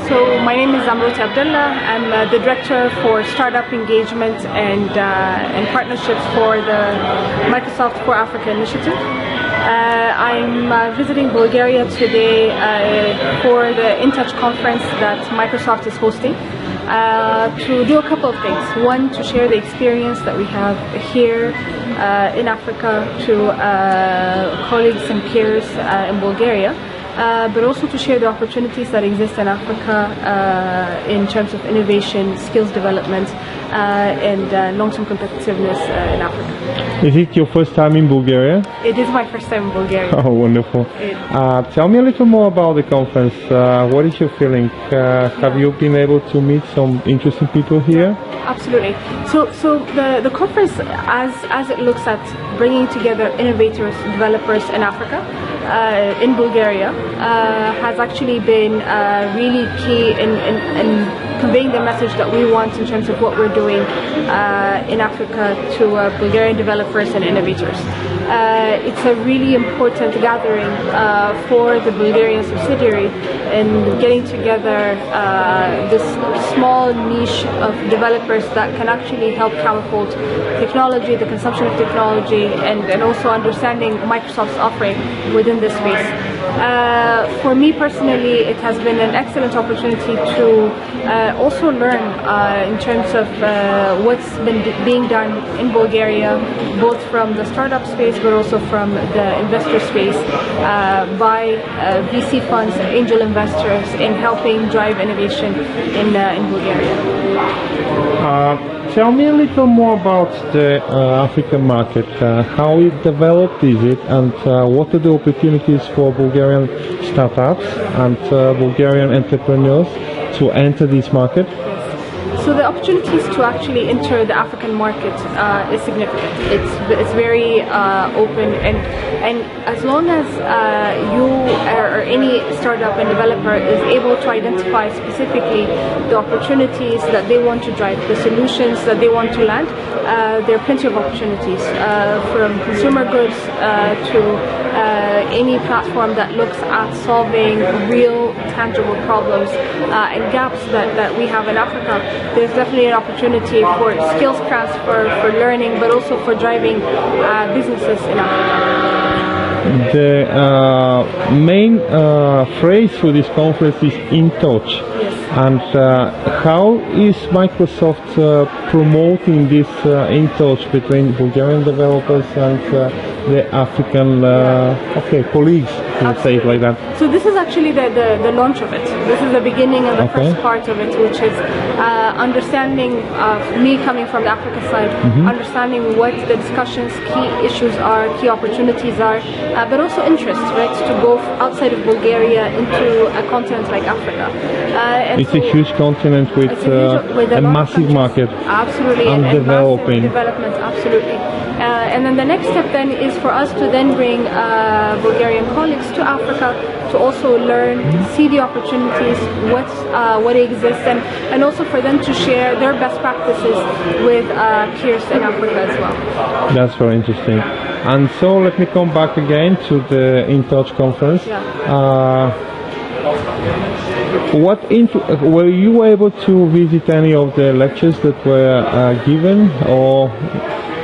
So my name is Amrote Abdella. I'm the Director for Startup Engagement and Partnerships for the Microsoft 4Africa initiative. I'm visiting Bulgaria today for the InTouch Conference that Microsoft is hosting to do a couple of things. One, to share the experience that we have here in Africa to colleagues and peers in Bulgaria. But also to share the opportunities that exist in Africa in terms of innovation, skills development, and long-term competitiveness in Africa. Is it your first time in Bulgaria? It is my first time in Bulgaria. Oh, wonderful. Tell me a little more about the conference. What is your feeling? Have you been able to meet some interesting people here? Absolutely. So the conference, as it looks at bringing together innovators, developers in Africa, in Bulgaria, has actually been really key in conveying the message that we want in terms of what we're doing in Africa to Bulgarian developers and innovators. It's a really important gathering for the Bulgarian subsidiary in getting together this small niche of developers that can actually help catapult technology, the consumption of technology, and also understanding Microsoft's offering within this space. For me personally, it has been an excellent opportunity to also learn in terms of what's been being done in Bulgaria, both from the startup space but also from the investor space by VC funds, angel investors in helping drive innovation in Bulgaria. Tell me a little more about the African market. How it developed is it, and what are the opportunities for Bulgarian startups and Bulgarian entrepreneurs to enter this market? So the opportunities to actually enter the African market is significant. It's very open, and as long as you or any startup and developer is able to identify specifically the opportunities that they want to drive, the solutions that they want to land, there are plenty of opportunities from consumer goods to any platform that looks at solving real tangible problems and gaps that we have in Africa. There's definitely an opportunity for skills transfer, for learning, but also for driving businesses in Africa. The main phrase for this conference is InTouch. Yes. And how is Microsoft promoting this InTouch between Bulgarian developers and the African colleagues, let's say it like that? So this is actually the launch of it. This is the beginning and the first part of it, which is understanding, me coming from the Africa side, understanding what the discussions, key issues are, key opportunities are, but also interest, right, to go outside of Bulgaria into a continent like Africa. It's a huge continent with a massive market. Absolutely, and developing. Massive development, absolutely. And then the next step then is for us to then bring Bulgarian colleagues to Africa to also learn, see the opportunities, what exists, and also for them to share their best practices with peers in Africa as well. That's very interesting. And so let me come back again to the InTouch conference. Yeah. Were you able to visit any of the lectures that were given,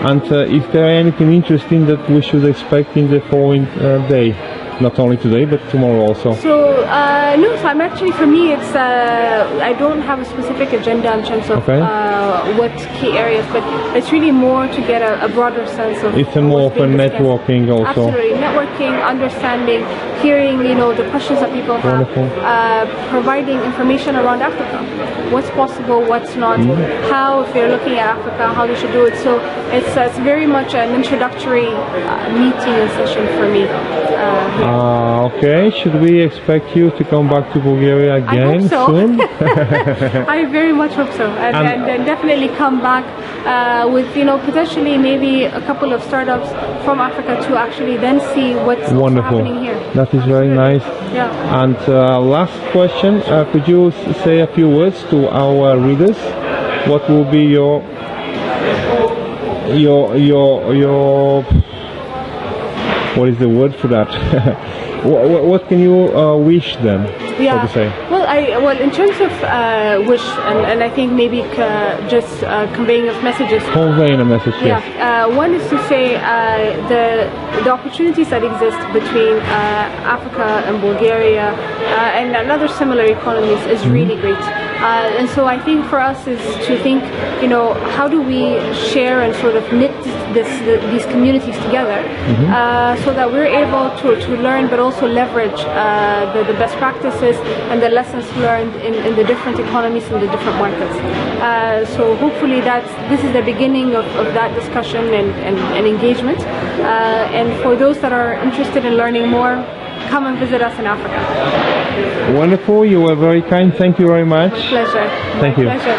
and is there anything interesting that we should expect in the following day? Not only today, but tomorrow also. So, no, so I'm actually, for me, it's, I don't have a specific agenda in terms of what key areas, but it's really more to get a broader sense of. It's a more open networking also. Absolutely, networking, understanding, hearing, the questions that people have, providing information around Africa. What's possible, what's not, how, if they're looking at Africa, how they should do it. So it's very much an introductory meeting and session for me. Okay, should we expect you to come back to Bulgaria again soon? I very much hope so, and definitely come back with potentially maybe a couple of startups from Africa to actually then see what's happening here. That is very nice. Yeah. And last question, could you say a few words to our readers? What will be your what is the word for that? What can you wish them, so to say? Well, in terms of wish, and I think maybe just conveying of messages. Conveying a message, yes. One is to say the opportunities that exist between Africa and Bulgaria and other similar economies is really great. And so I think for us is to think, how do we share and sort of knit these communities together so that we're able to learn but also leverage the best practices and the lessons learned in the different economies and the different markets. So hopefully this is the beginning of that discussion and engagement. And for those that are interested in learning more, come and visit us in Africa. Wonderful, you were very kind. Thank you very much. My pleasure. Thank you. Pleasure.